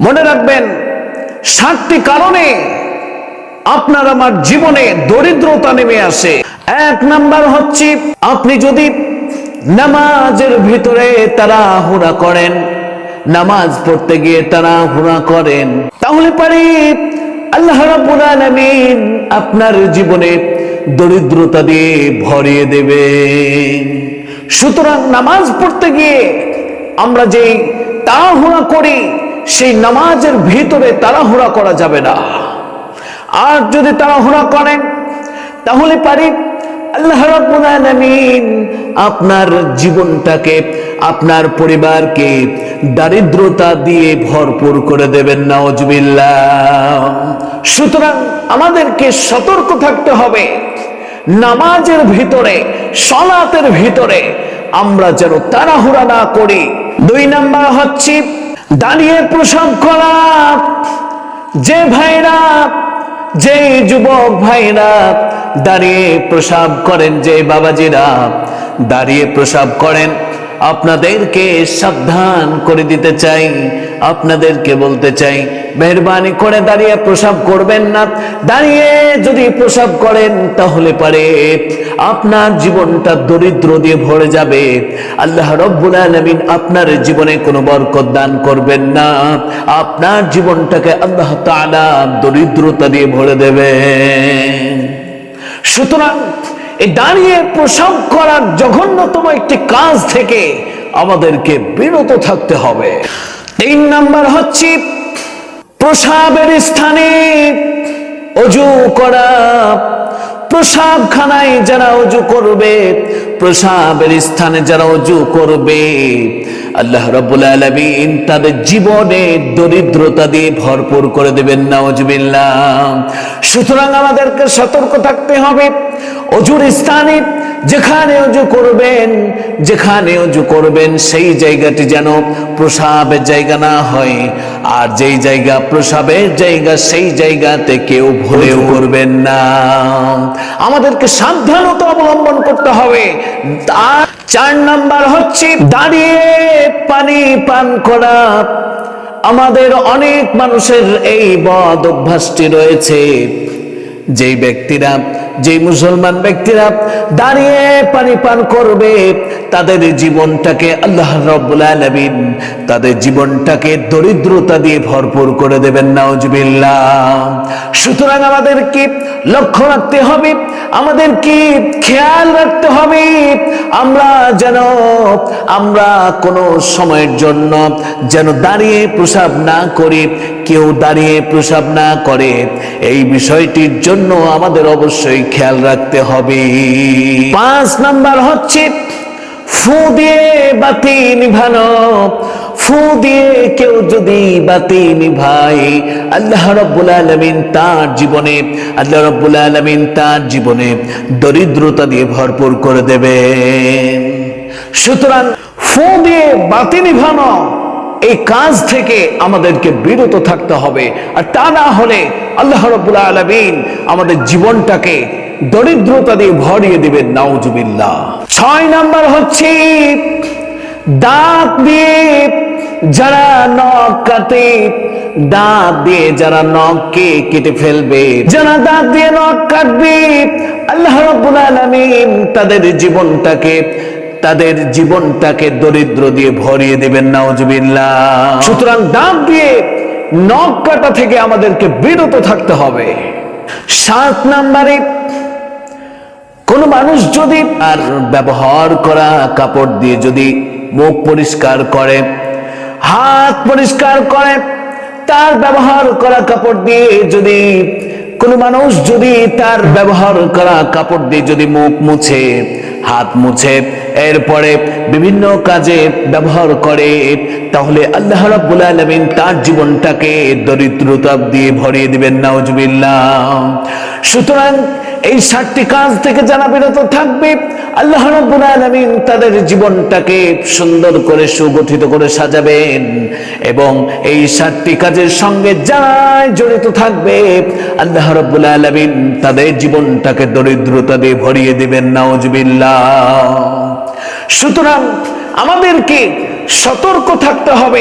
মনে রাখবেন 7টি কারণে আপনার আমার জীবনে দরিদ্রতা নেমে আসে। 1 নাম্বার হচ্ছে, আপনি যদি নামাজের ভিতরে তাড়াহুড়া করেন, নামাজ পড়তে গিয়ে তাড়াহুড়া করেন, তাহলে পারে আল্লাহ রাব্বুল আলামিন আপনার জীবনে দরিদ্রতা দিয়ে ভরিয়ে দেবে। সুতরাং নামাজ পড়তে গিয়ে আমরা যে তাড়াহুড়া করি, সেই নামাজের ভিতরে তাড়াহুড়া করা যাবে না। আর যদি তাড়াহুড়া করেন তাহলে পারে আল্লাহ রাব্বুল আলামিন আপনার জীবনটাকে, আপনার পরিবারকে দারিদ্রতা দিয়ে ভরপুর করে দেবেন, নাউজুবিল্লাহ। সুতরাং আমাদেরকে সতর্ক থাকতে হবে, নামাজের ভিতরে, সালাতের ভিতরে আমরা যেন তাড়াহুড়া না করি। 2 নাম্বার হচ্ছে দাঁড়িয়ে প্রসাব করা। যে ভাইরা, যে যুবক ভাইরা দাঁড়িয়ে প্রসাব করেন, যে বাবাজিরা দাঁড়িয়ে প্রসাব করেন, আপনাদেরকে সাবধান করে দিতে চাই, আপনাদেরকে বলতে চাই, মেহরবানি করে দাঁড়িয়ে প্রসাব করবেন না। দাঁড়িয়ে যদি প্রসাব করেন তাহলে পারে আপনার জীবনটা দরিদ্র দিয়ে ভরে যাবে। আল্লাহ রাব্বুল আলামিন আপনার জীবনে কোনো বরকত দান করবেন না, আপনার জীবনটাকে আল্লাহ তাআলা দরিদ্রতা দিয়ে ভরে দেবে। সুতরাং এই দাঁড়িয়ে প্রসাব করার জঘন্যতম একটি কাজ থেকে আমাদেরকে বিরত থাকতে হবে। 3 নাম্বার হচ্ছে প্রসাবের স্থানে ওযু করা। প্রসাবখানায় যারা ওযু করবে, প্রসাবের স্থানে যারা ওযু করবে, আল্লাহ রাব্বুল আলামিন তাদের জীবনে দরিদ্রতা দিয়ে ভরপুর করে দেবেন, নাউজুবিল্লাহ। সুতরাং আমাদেরকে সতর্ক থাকতে হবে, ওযুর স্থানে যেখানে ওযু করবেন, যেখানে ওযু করবেন সেই জায়গাটি যেন প্রসাবের জায়গা না হয়। আর যেই জায়গা প্রসাবের জায়গা, সেই জায়গাতে কেউ ভুলেও করবেন না। আমাদেরকে সাবধানতা অবলম্বন করতে হবে। আর 4 নাম্বার হচ্ছে দাঁড়িয়ে পানি পান করা। আমাদের অনেক মানুষের এই বদ অভ্যাসটি রয়েছে। যেই ব্যক্তিরা, যেই মুসলমান ব্যক্তিরা দাঁড়িয়ে পানি পান করবে, তাদের জীবনটাকে আল্লাহ রাব্বুল আলামিন তাদের জীবনটাকে দরিদ্রতা দিয়ে ভরপুর করে দেবেন, নাউজুবিল্লাহ। সুতরাং আমাদেরকে লক্ষ্য রাখতে হবে, আমাদেরকে খেয়াল রাখতে হবে, আমরা কোনো সময়ের জন্য যেন দাঁড়িয়ে প্রসাব না করি, কেউ দাঁড়িয়ে প্রসাব না করে। এই বিষয়টির জন্য আমাদের অবশ্যই খেয়াল রাখতে হবে। 5 নাম্বার হচ্ছে ফু দিয়ে বাতি নিভানো। ফু দিয়ে কেউ যদি বাতি নিভায়, আল্লাহ রাব্বুল আলামিন তার জীবনে, আল্লাহ রাব্বুল আলামিন তার জীবনে দরিদ্রতা দিয়ে ভরপুর করে দেবেন। সুতরাং ফু দিয়ে বাতি নিভানো, এই কাজ থেকে আমাদেরকে বিরত থাকতে হবে। আর তা না হলে আল্লাহ রাব্বুল আলামিন আমাদের জীবনটাকে দরিদ্রতা দিয়ে ভরিয়ে দিবেন, নাউজুবিল্লাহ। 6 নাম্বার হচ্ছে দাঁত দিয়ে যারা নখ কাটে, দাঁত দিয়ে যারা নখকে কেটে ফেলবে, যারা দাঁত দিয়ে নখ কাটবে, আল্লাহ রাব্বুল আলামিন তাদের জীবনটাকে দরিদ্র দিয়ে ভরিয়ে দিবেন, নাউজুবিল্লাহ। সুতরাং দাঁত দিয়ে নখ কাটা থেকে আমাদেরকে বিরত থাকতে হবে। 7 নাম্বারে কোন মানুষ যদি আর ব্যবহার করা কাপড় দিয়ে যদি মুখ পরিষ্কার করে, হাত পরিষ্কার করে, তার ব্যবহার করা কাপড় দিয়ে যদি কোন মানুষ যদি তার ব্যবহার করা কাপড় দিয়ে যদি মুখ মুছে, হাত মুছে, এরপরে বিভিন্ন কাজে ব্যবহার করে, তাহলে আল্লাহ রাব্বুল আলামিন তার জীবনটাকে দরিদ্রতা দিয়ে ভরিয়ে দিবেন, নাউজুবিল্লাহ। সুতরাং এই 7টি কাজ থেকে যারা বিরত থাকবে, আল্লাহ রাব্বুল আলামিন তাদের জীবনটাকে সুন্দর করে সুগঠিত করে সাজাবেন। এবং এই 7টি কাজের সঙ্গে যারা জড়িত থাকবে, আল্লাহ রাব্বুল আলামিন তাদের জীবনটাকে দরিদ্রতা দিয়ে ভরিয়ে দিবেন, নাউজুবিল্লাহ। সুতরাং আমাদেরকে সতর্ক থাকতে হবে।